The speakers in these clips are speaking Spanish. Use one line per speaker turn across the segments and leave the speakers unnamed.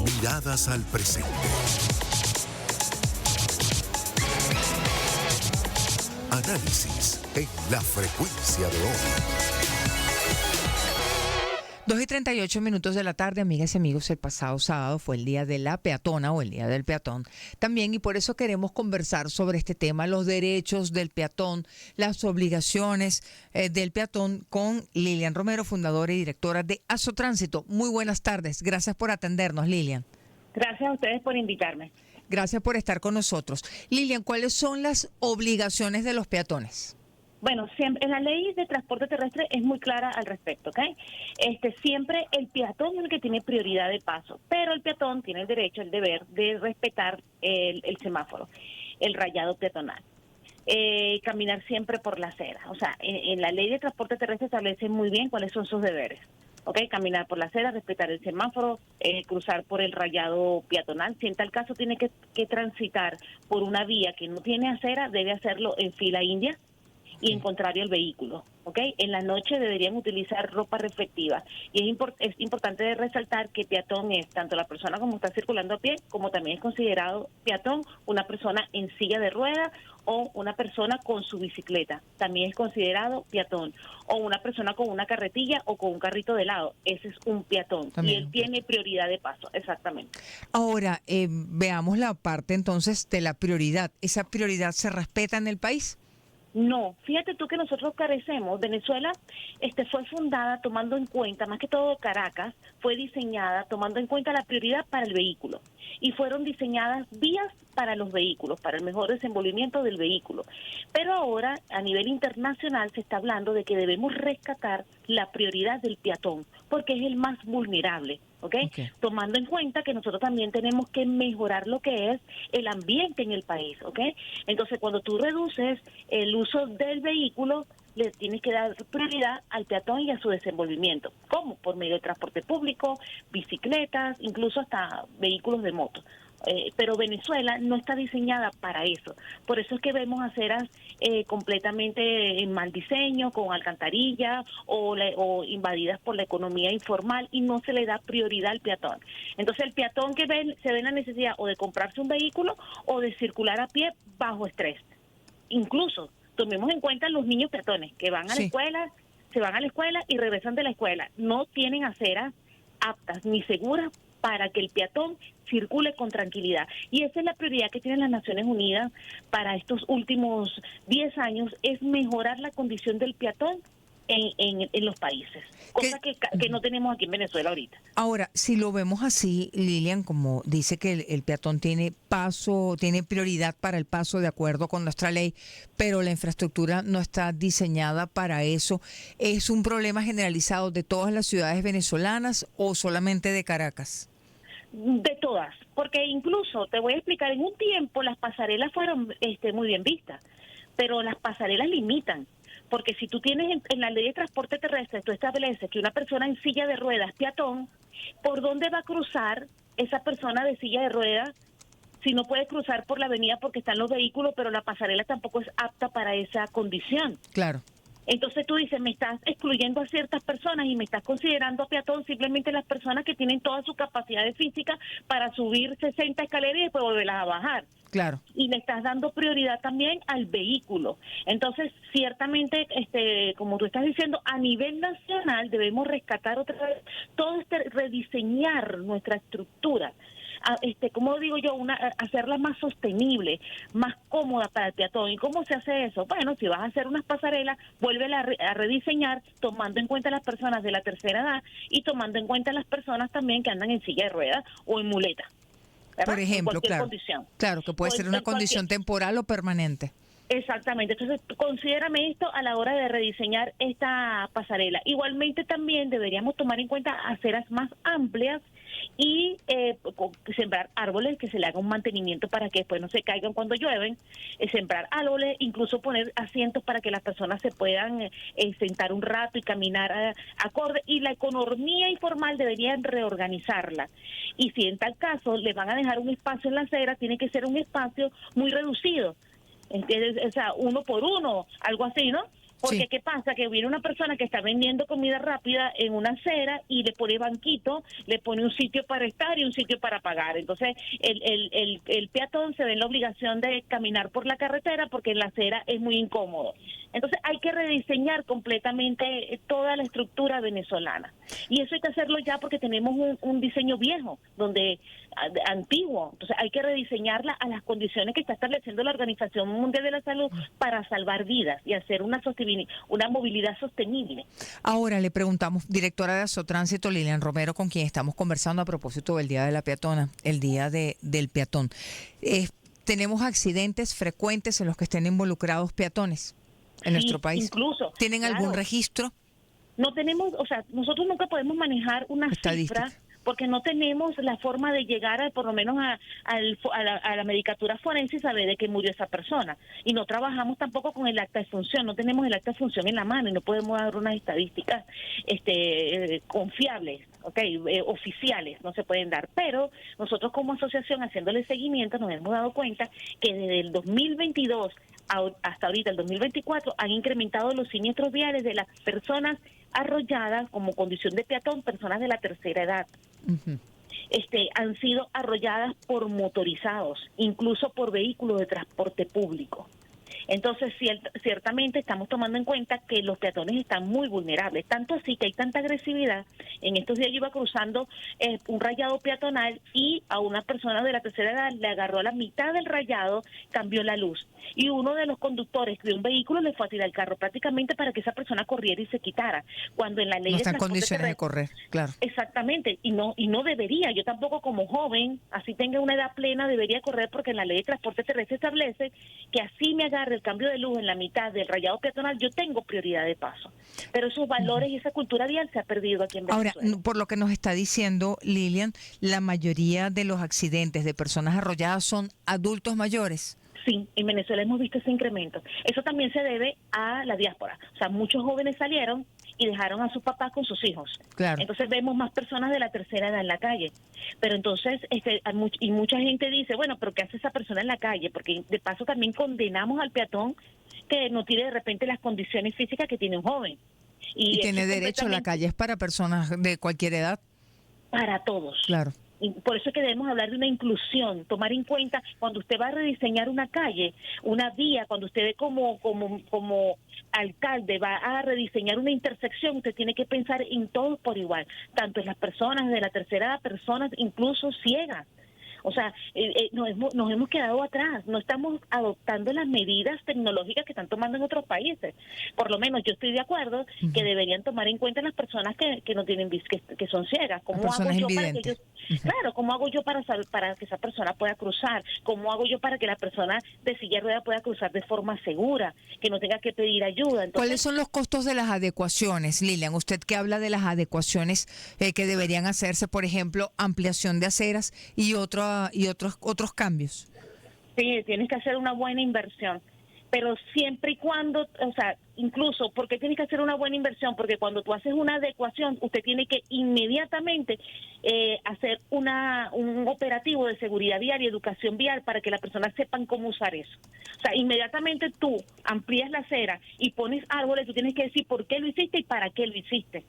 Miradas al presente. Análisis en la frecuencia de hoy.
2:38 de la tarde, amigas y amigos. El pasado sábado fue el día de la peatona o el día del peatón también, y por eso queremos conversar sobre este tema, los derechos del peatón, las obligaciones del peatón, con Lilian Romero, fundadora y directora de Azotránsito. Muy buenas tardes, gracias por atendernos, Lilian.
Gracias a ustedes por invitarme.
Gracias por estar con nosotros. Lilian, ¿cuáles son las obligaciones de los peatones?
Bueno, siempre en la ley de transporte terrestre es muy clara al respecto, ¿ok? Siempre el peatón es el que tiene prioridad de paso, pero el peatón tiene el derecho, el deber de respetar el semáforo, el rayado peatonal. Caminar siempre por la acera. O sea, en la ley de transporte terrestre establece muy bien cuáles son sus deberes. ¿Ok? Caminar por la acera, respetar el semáforo, cruzar por el rayado peatonal. Si en tal caso tiene que transitar por una vía que no tiene acera, debe hacerlo en fila india y en contrario al vehículo, ¿ok? En la noche deberían utilizar ropa reflectiva. Y es importante resaltar que peatón es tanto la persona como está circulando a pie, como también es considerado peatón una persona en silla de ruedas o una persona con su bicicleta. También es considerado peatón. O una persona con una carretilla o con un carrito de helado. Ese es un peatón. También, y él tiene prioridad de paso, exactamente.
Ahora, veamos la parte entonces de la prioridad. ¿Esa prioridad se respeta en el país?
No, fíjate tú que nosotros carecemos. Venezuela fue fundada tomando en cuenta, más que todo Caracas, fue diseñada tomando en cuenta la prioridad para el vehículo. Y fueron diseñadas vías para los vehículos, para el mejor desenvolvimiento del vehículo. Pero ahora, a nivel internacional, se está hablando de que debemos rescatar la prioridad del peatón, porque es el más vulnerable. ¿Okay? Tomando en cuenta que nosotros también tenemos que mejorar lo que es el ambiente en el país, ¿ok? Entonces, cuando tú reduces el uso del vehículo, le tienes que dar prioridad al peatón y a su desenvolvimiento. ¿Cómo? Por medio de transporte público, bicicletas, incluso hasta vehículos de moto. Pero Venezuela no está diseñada para eso. Por eso es que vemos aceras completamente en mal diseño, con alcantarillas o invadidas por la economía informal, y no se le da prioridad al peatón. Entonces el peatón se ve en la necesidad o de comprarse un vehículo o de circular a pie bajo estrés. Incluso tomemos en cuenta los niños peatones que van a la escuela, se van a la escuela y regresan de la escuela. No tienen aceras aptas ni seguras para que el peatón circule con tranquilidad. Y esa es la prioridad que tienen las Naciones Unidas para estos últimos 10 años, es mejorar la condición del peatón en los países, cosa que no tenemos aquí en Venezuela ahorita.
Ahora, si lo vemos así, Lilian, como dice que el peatón tiene prioridad para el paso de acuerdo con nuestra ley, pero la infraestructura no está diseñada para eso, ¿es un problema generalizado de todas las ciudades venezolanas o solamente de Caracas?
De todas, porque incluso, te voy a explicar, en un tiempo las pasarelas fueron muy bien vistas, pero las pasarelas limitan. Porque si tú tienes en la ley de transporte terrestre, tú estableces que una persona en silla de ruedas, peatón, ¿por dónde va a cruzar esa persona de silla de ruedas si no puede cruzar por la avenida porque están los vehículos, pero la pasarela tampoco es apta para esa condición?
Claro.
Entonces tú dices, me estás excluyendo a ciertas personas y me estás considerando peatón simplemente las personas que tienen todas sus capacidades físicas para subir 60 escaleras y después volverlas a bajar.
Claro.
Y le estás dando prioridad también al vehículo. Entonces, ciertamente, como tú estás diciendo, a nivel nacional debemos rescatar otra vez todo rediseñar nuestra estructura. Como digo yo, hacerla más sostenible, más cómoda para el peatón. ¿Y cómo se hace eso? Bueno, si vas a hacer unas pasarelas, vuélvela a rediseñar tomando en cuenta las personas de la tercera edad y tomando en cuenta las personas también que andan en silla de ruedas o en muleta.
Por ejemplo, claro.
Condición.
Claro, que puede ser una condición temporal o permanente.
Exactamente, entonces considérame esto a la hora de rediseñar esta pasarela. Igualmente también deberíamos tomar en cuenta aceras más amplias y sembrar árboles, que se le haga un mantenimiento para que después no se caigan cuando llueven, sembrar árboles, incluso poner asientos para que las personas se puedan sentar un rato y caminar acorde, y la economía informal deberían reorganizarla. Y si en tal caso le van a dejar un espacio en la acera, tiene que ser un espacio muy reducido, o sea, 1 por 1, algo así, ¿no? Porque
Sí.
¿qué pasa? Que viene una persona que está vendiendo comida rápida en una acera y le pone banquito, le pone un sitio para estar y un sitio para pagar. Entonces, el peatón se ve en la obligación de caminar por la carretera porque en la acera es muy incómodo. Entonces, hay que rediseñar completamente toda la estructura venezolana. Y eso hay que hacerlo ya porque tenemos un diseño viejo, donde antiguo. Entonces, hay que rediseñarla a las condiciones que está estableciendo la Organización Mundial de la Salud para salvar vidas y hacer una movilidad sostenible.
Ahora le preguntamos, directora de Azotránsito, Lilian Romero, con quien estamos conversando a propósito del Día de la Peatona, el Día del Peatón. ¿Tenemos accidentes frecuentes en los que estén involucrados peatones en nuestro país?
Incluso.
¿Tienen
claro,
algún registro?
No tenemos, o sea, nosotros nunca podemos manejar una
Estadística.
cifra porque no tenemos la forma de llegar por lo menos a la medicatura forense y saber de qué murió esa persona. Y no trabajamos tampoco con el acta de función, no tenemos el acta de función en la mano y no podemos dar unas estadísticas confiables, oficiales, no se pueden dar. Pero nosotros como asociación, haciéndole seguimiento, nos hemos dado cuenta que desde el 2022 hasta ahorita, el 2024, han incrementado los siniestros viales de las personas arrolladas como condición de peatón, personas de la tercera edad.
Ujú.
Han sido arrolladas por motorizados, incluso por vehículos de transporte público. Entonces, ciertamente estamos tomando en cuenta que los peatones están muy vulnerables, tanto así que hay tanta agresividad. En estos días yo iba cruzando un rayado peatonal y a una persona de la tercera edad le agarró a la mitad del rayado, cambió la luz. Y uno de los conductores de un vehículo le fue a tirar el carro prácticamente para que esa persona corriera y se quitara. Cuando en la ley
No
de
está en
transporte
condiciones de correr, claro.
Exactamente, y no debería. Yo tampoco como joven, así tenga una edad plena, debería correr porque en la ley de transporte terrestre establece que así me agarre el cambio de luz en la mitad del rayado peatonal, yo tengo prioridad de paso. Pero esos valores y esa cultura vial se ha perdido aquí en
Ahora,
Venezuela.
por lo que nos está diciendo Lilian, la mayoría de los accidentes de personas arrolladas son adultos mayores.
Sí, en Venezuela hemos visto ese incremento. Eso también se debe a la diáspora. O sea, muchos jóvenes salieron y dejaron a sus papás con sus hijos.
Claro.
Entonces vemos más personas de la tercera edad en la calle. Pero entonces, y mucha gente dice, bueno, pero ¿qué hace esa persona en la calle? Porque de paso también condenamos al peatón que no tiene de repente las condiciones físicas que tiene un joven.
Y
eso
tiene
es
derecho, la
completamente
calle es para personas de cualquier edad.
para todos.
Claro.
Y por eso es que debemos hablar de una inclusión, tomar en cuenta cuando usted va a rediseñar una calle, una vía, cuando usted ve como alcalde va a rediseñar una intersección, usted tiene que pensar en todos por igual, tanto en las personas de la tercera edad, personas incluso ciegas. O sea, nos hemos quedado atrás, no estamos adoptando las medidas tecnológicas que están tomando en otros países. Por lo menos yo estoy de acuerdo que deberían tomar en cuenta las personas que no tienen que son ciegas. ¿Cómo hago
personas
yo para que
invidentes.
ellos, claro, cómo hago yo para que esa persona pueda cruzar? ¿Cómo hago yo para que la persona de silla de rueda pueda cruzar de forma segura, que no tenga que pedir ayuda? Entonces,
¿cuáles son los costos de las adecuaciones, Lilian? Usted que habla de las adecuaciones que deberían hacerse, por ejemplo, ampliación de aceras y otros cambios.
sí, tienes que hacer una buena inversión, pero siempre y cuando, o sea, incluso, ¿por qué tienes que hacer una buena inversión? Porque cuando tú haces una adecuación, usted tiene que inmediatamente hacer un operativo de seguridad vial y educación vial para que las personas sepan cómo usar eso. O sea, inmediatamente tú amplías la acera y pones árboles, tú tienes que decir por qué lo hiciste y para qué lo hiciste.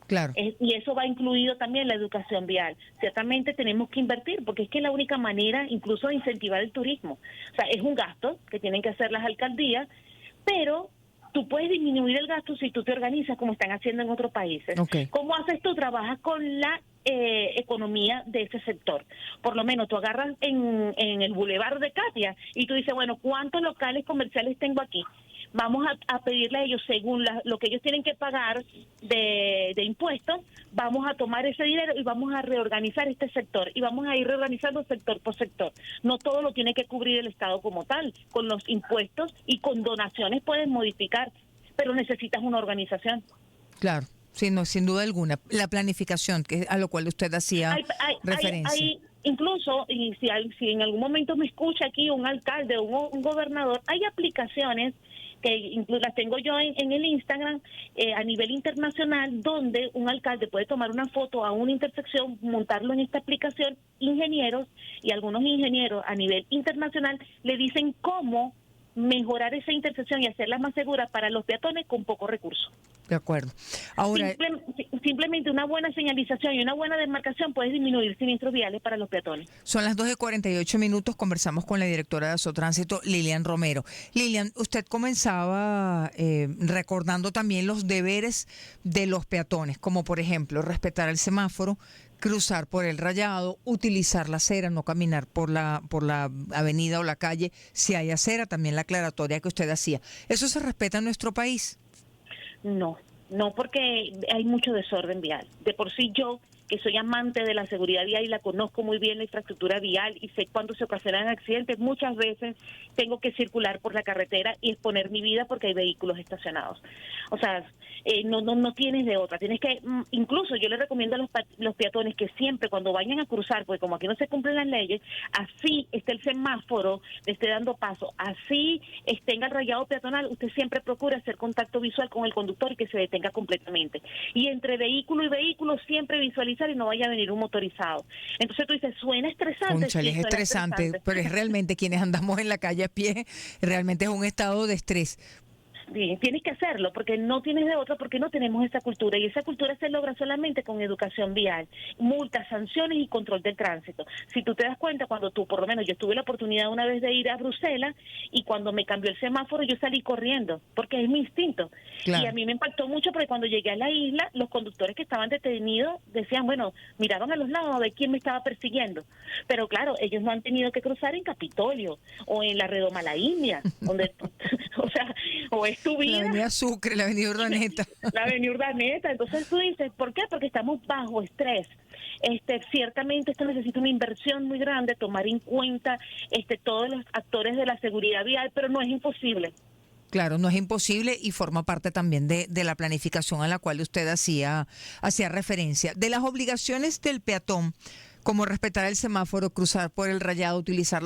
Claro.
Y eso va incluido también la educación vial. Ciertamente tenemos que invertir, porque es que es la única manera incluso de incentivar el turismo. O sea, es un gasto que tienen que hacer las alcaldías, pero tú puedes disminuir el gasto si tú te organizas como están haciendo en otros países.
Okay.
¿Cómo haces tú? Trabajas con la economía de ese sector. Por lo menos tú agarras en el Boulevard de Katia y tú dices, bueno, ¿cuántos locales comerciales tengo aquí? Vamos a pedirle a ellos, según lo que ellos tienen que pagar de impuestos, vamos a tomar ese dinero y vamos a reorganizar este sector y vamos a ir reorganizando sector por sector. No todo lo tiene que cubrir el Estado como tal, con los impuestos y con donaciones puedes modificar, pero necesitas una organización.
Claro, sí, no, sin duda alguna. La planificación, que es a lo cual usted hacía referencia.
Incluso, y si en algún momento me escucha aquí un alcalde o un gobernador, hay aplicaciones que incluso las tengo yo en el Instagram a nivel internacional, donde un alcalde puede tomar una foto a una intersección, montarlo en esta aplicación, ingenieros y algunos ingenieros a nivel internacional le dicen cómo mejorar esa intersección y hacerla más segura para los peatones con pocos recursos.
De acuerdo. Ahora,
Simplemente una buena señalización y una buena demarcación puede disminuir siniestros viales para los peatones.
son las 2:48. Conversamos con la directora de Azotránsito, Lilian Romero. Lilian, usted comenzaba recordando también los deberes de los peatones, como por ejemplo respetar el semáforo, cruzar por el rayado, utilizar la acera, no caminar por la avenida o la calle si hay acera, también la aclaratoria que usted hacía. ¿Eso se respeta en nuestro país?
No, no, porque hay mucho desorden vial. De por sí yo, que soy amante de la seguridad vial y la conozco muy bien, la infraestructura vial, y sé cuándo se ocasionan accidentes, muchas veces tengo que circular por la carretera y exponer mi vida porque hay vehículos estacionados. O sea, no tienes de otra. Tienes que, incluso yo le recomiendo a los peatones que siempre cuando vayan a cruzar, porque como aquí no se cumplen las leyes, así esté el semáforo, le esté dando paso, así tenga el rayado peatonal, usted siempre procura hacer contacto visual con el conductor y que se detenga completamente. Y entre vehículo y vehículo siempre visualizar y no vaya a venir un motorizado. Entonces tú dices, suena estresante.
Cónchale,
Sí,
es
suena
estresante, pero es realmente quienes andamos en la calle a pie, realmente es un estado de estrés.
Bien, tienes que hacerlo porque no tienes de otra, porque no tenemos esa cultura, y esa cultura se logra solamente con educación vial, multas, sanciones y control del tránsito. Si tú te das cuenta, cuando tú, por lo menos yo tuve la oportunidad una vez de ir a Bruselas y cuando me cambió el semáforo yo salí corriendo porque es mi instinto.
Claro.
Y a mí me impactó mucho porque cuando llegué a la isla, los conductores que estaban detenidos decían, bueno, miraban a los lados a ver quién me estaba persiguiendo, pero claro, ellos no han tenido que cruzar en Capitolio o en la Redoma La India, donde o sea, o es tu vida.
La avenida Sucre, la avenida Urdaneta.
La avenida Urdaneta. Entonces tú dices, ¿por qué? Porque estamos bajo estrés. Ciertamente esto necesita una inversión muy grande, tomar en cuenta todos los actores de la seguridad vial, pero no es imposible.
Claro, no es imposible y forma parte también de la planificación a la cual usted hacía referencia. De las obligaciones del peatón, como respetar el semáforo, cruzar por el rayado, utilizar la